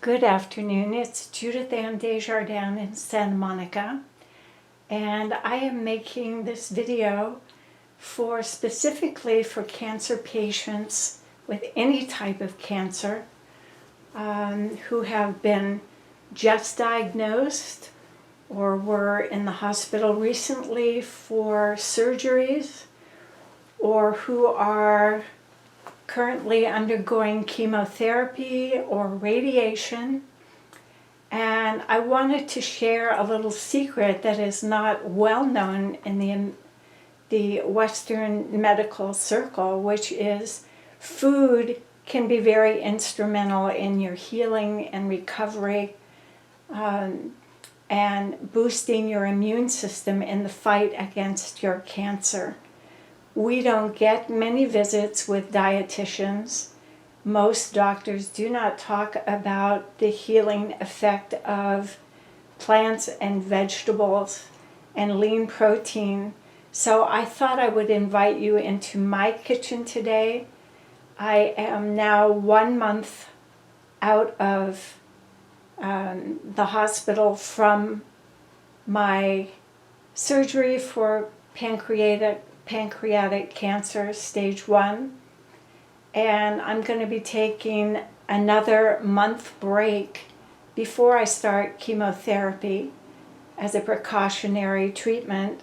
Good afternoon. It's Judith and Desjardins in Santa Monica, and I am making this video specifically for cancer patients with any type of cancer who have been just diagnosed or were in the hospital recently for surgeries, or who are currently undergoing chemotherapy or radiation. And I wanted to share a little secret that is not well known in the Western medical circle, which is food can be very instrumental in your healing and recovery, and boosting your immune system in the fight against your cancer. We don't get many visits with dietitians. Most doctors do not talk about the healing effect of plants and vegetables and lean protein. So I thought I would invite you into my kitchen today. I am now 1 month out of the hospital from my surgery for pancreatic cancer, stage 1, and I'm going to be taking another month break before I start chemotherapy as a precautionary treatment.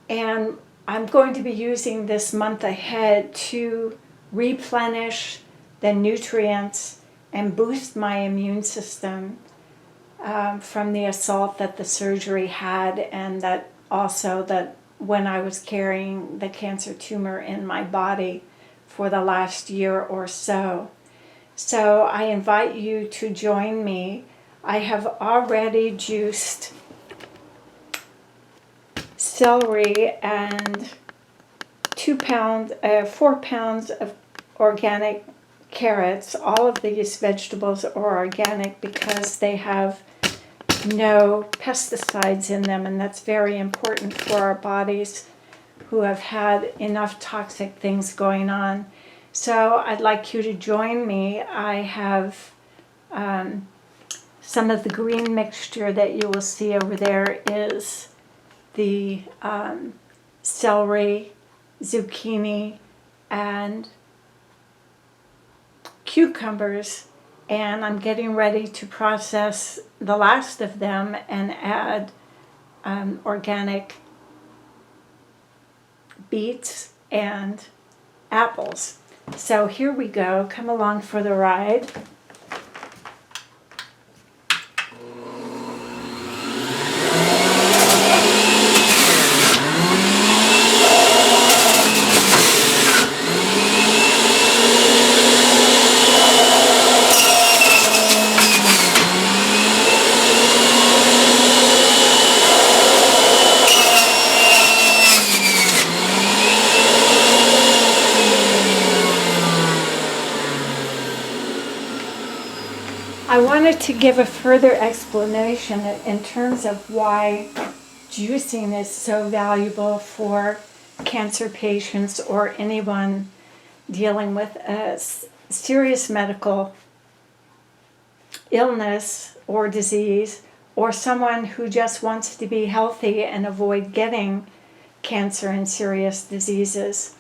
And I'm going to be using this month ahead to replenish the nutrients and boost my immune system from the assault that the surgery had, and that when I was carrying the cancer tumor in my body for the last year or so. So I invite you to join me. I have already juiced celery and 4 pounds of organic carrots. All of these vegetables are organic because they have no pesticides in them, and that's very important for our bodies who have had enough toxic things going on. So I'd like you to join me. I have some of the green mixture that you will see over there is the celery, zucchini, and cucumbers, and I'm getting ready to process the last of them and add organic beets and apples. So here we go. Come along for the ride. I wanted to give a further explanation in terms of why juicing is so valuable for cancer patients or anyone dealing with a serious medical illness or disease, or someone who just wants to be healthy and avoid getting cancer and serious diseases.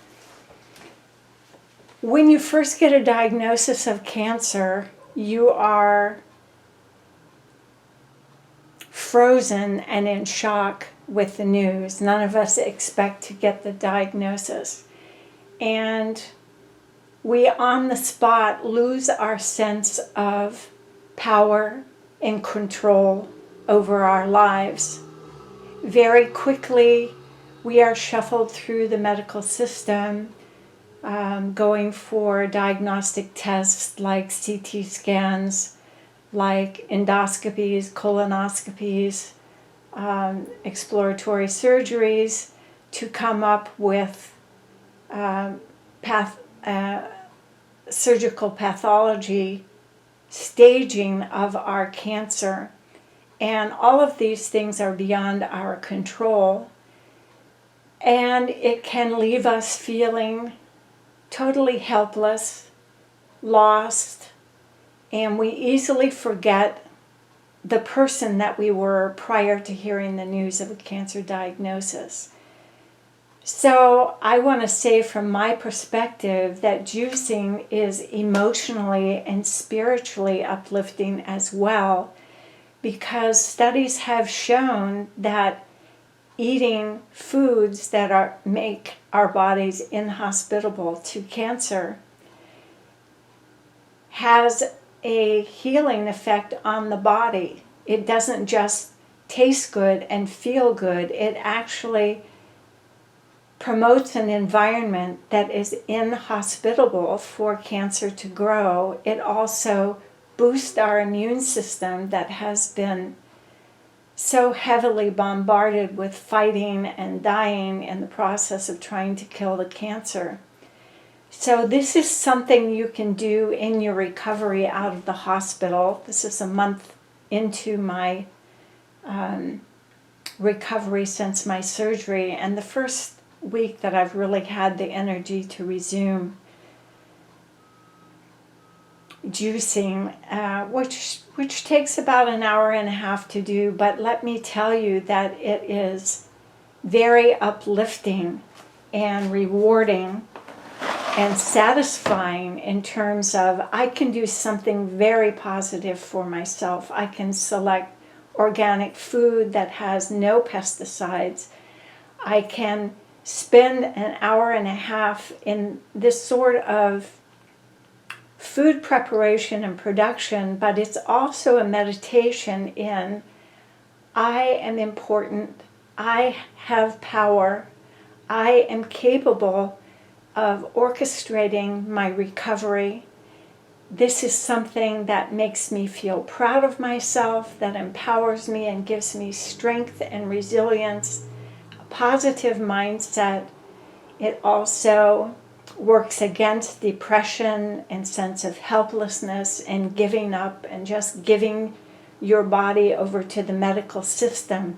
When you first get a diagnosis of cancer, you are frozen and in shock with the news. None of us expect to get the diagnosis. And we on the spot lose our sense of power and control over our lives. Very quickly, we are shuffled through the medical system, going for diagnostic tests like CT scans, like endoscopies, colonoscopies, exploratory surgeries, to come up with surgical pathology staging of our cancer. And all of these things are beyond our control. And it can leave us feeling totally helpless, lost, and we easily forget the person that we were prior to hearing the news of a cancer diagnosis. So I want to say from my perspective that juicing is emotionally and spiritually uplifting as well, because studies have shown that eating foods that make our bodies inhospitable to cancer has a healing effect on the body. It doesn't just taste good and feel good, it actually promotes an environment that is inhospitable for cancer to grow. It also boosts our immune system that has been so heavily bombarded with fighting and dying in the process of trying to kill the cancer. So this is something you can do in your recovery out of the hospital. This is a month into my recovery since my surgery, and the first week that I've really had the energy to resume juicing, which takes about an hour and a half to do, but let me tell you that it is very uplifting and rewarding and satisfying in terms of I can do something very positive for myself. I can select organic food that has no pesticides. I can spend an hour and a half in this sort of food preparation and production, but it's also a meditation in I am important, I have power, I am capable of orchestrating my recovery. This is something that makes me feel proud of myself, that empowers me and gives me strength and resilience, a positive mindset. It also works against depression and sense of helplessness and giving up and just giving your body over to the medical system.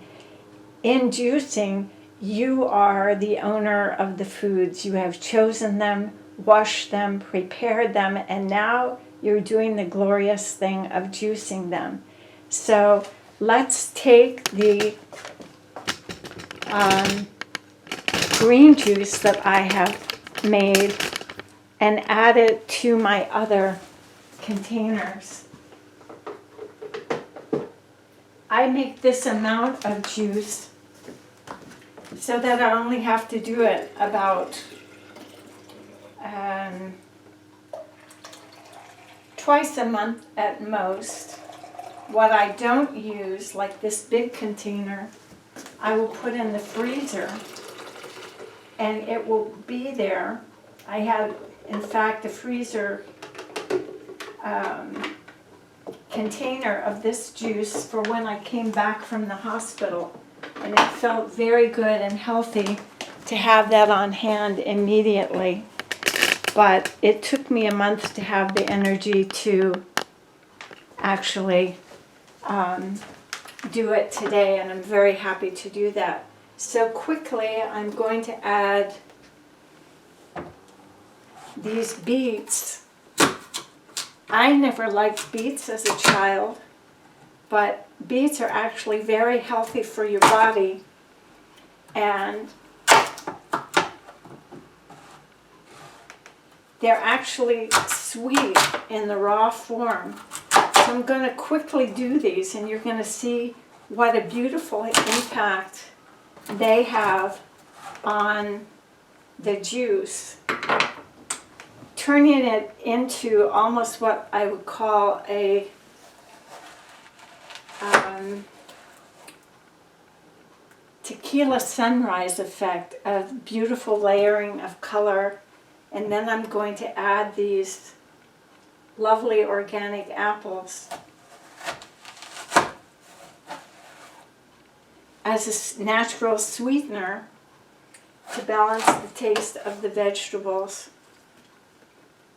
In juicing, you are the owner of the foods. You have chosen them, washed them, prepared them, and now you're doing the glorious thing of juicing them. So let's take the green juice that I have made and add it to my other containers. I make this amount of juice so that I only have to do it about twice a month at most. What I don't use, like this big container, I will put in the freezer and it will be there. I had, in fact, a freezer container of this juice for when I came back from the hospital, and it felt very good and healthy to have that on hand immediately. But it took me a month to have the energy to actually do it today, and I'm very happy to do that. So quickly, I'm going to add these beets. I never liked beets as a child, but beets are actually very healthy for your body, and they're actually sweet in the raw form. So I'm going to quickly do these, and you're going to see what a beautiful impact they have on the juice, turning it into almost what I would call a tequila sunrise effect of beautiful layering of color. And then I'm going to add these lovely organic apples as a natural sweetener to balance the taste of the vegetables.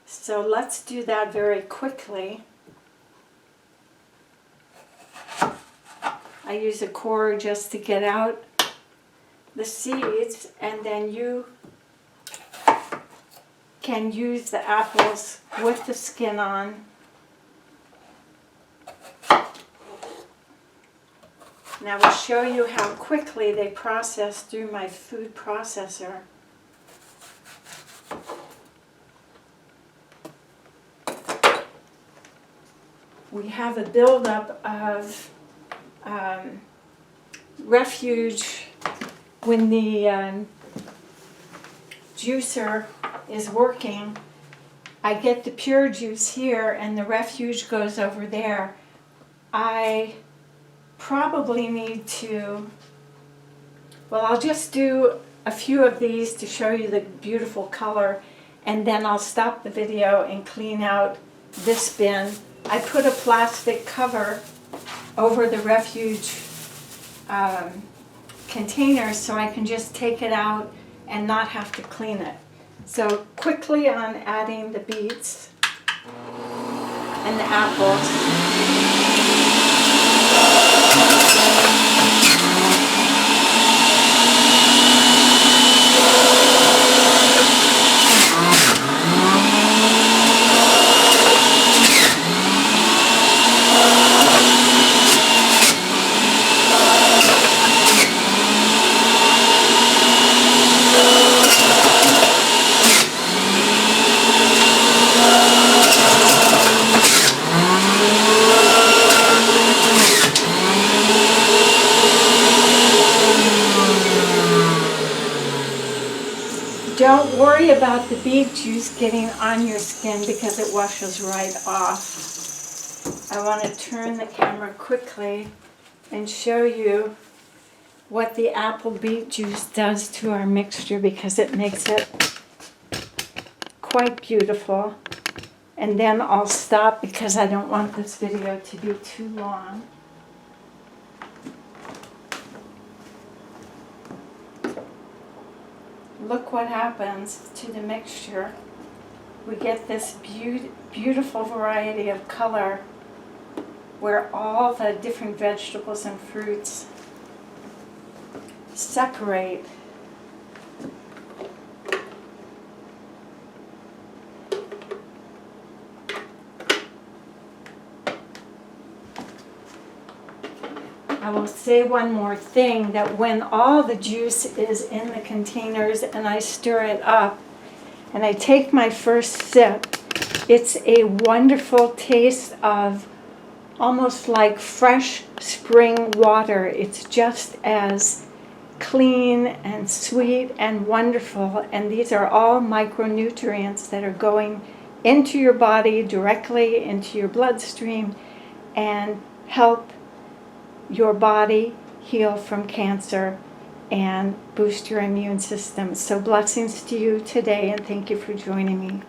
So let's do that very quickly. I use a core just to get out the seeds, and then you can use the apples with the skin on. And I will show you how quickly they process through my food processor. We have a buildup of refuge when the juicer is working. I get the pure juice here and the refuge goes over there. I probably need to, well, I'll just do a few of these to show you the beautiful color, and then I'll stop the video and clean out this bin. I put a plastic cover over the refuge container so I can just take it out and not have to clean it. So quickly on adding the beets and the apples. Don't worry about the beet juice getting on your skin because it washes right off. I want to turn the camera quickly and show you what the apple beet juice does to our mixture, because it makes it quite beautiful. And then I'll stop because I don't want this video to be too long. Look what happens to the mixture. We get this beautiful variety of color where all the different vegetables and fruits separate. I will say one more thing, that when all the juice is in the containers and I stir it up and I take my first sip, it's a wonderful taste of almost like fresh spring water. It's just as clean and sweet and wonderful, and these are all micronutrients that are going into your body, directly into your bloodstream, and help your body heal from cancer and boost your immune system. So blessings to you today, and thank you for joining me.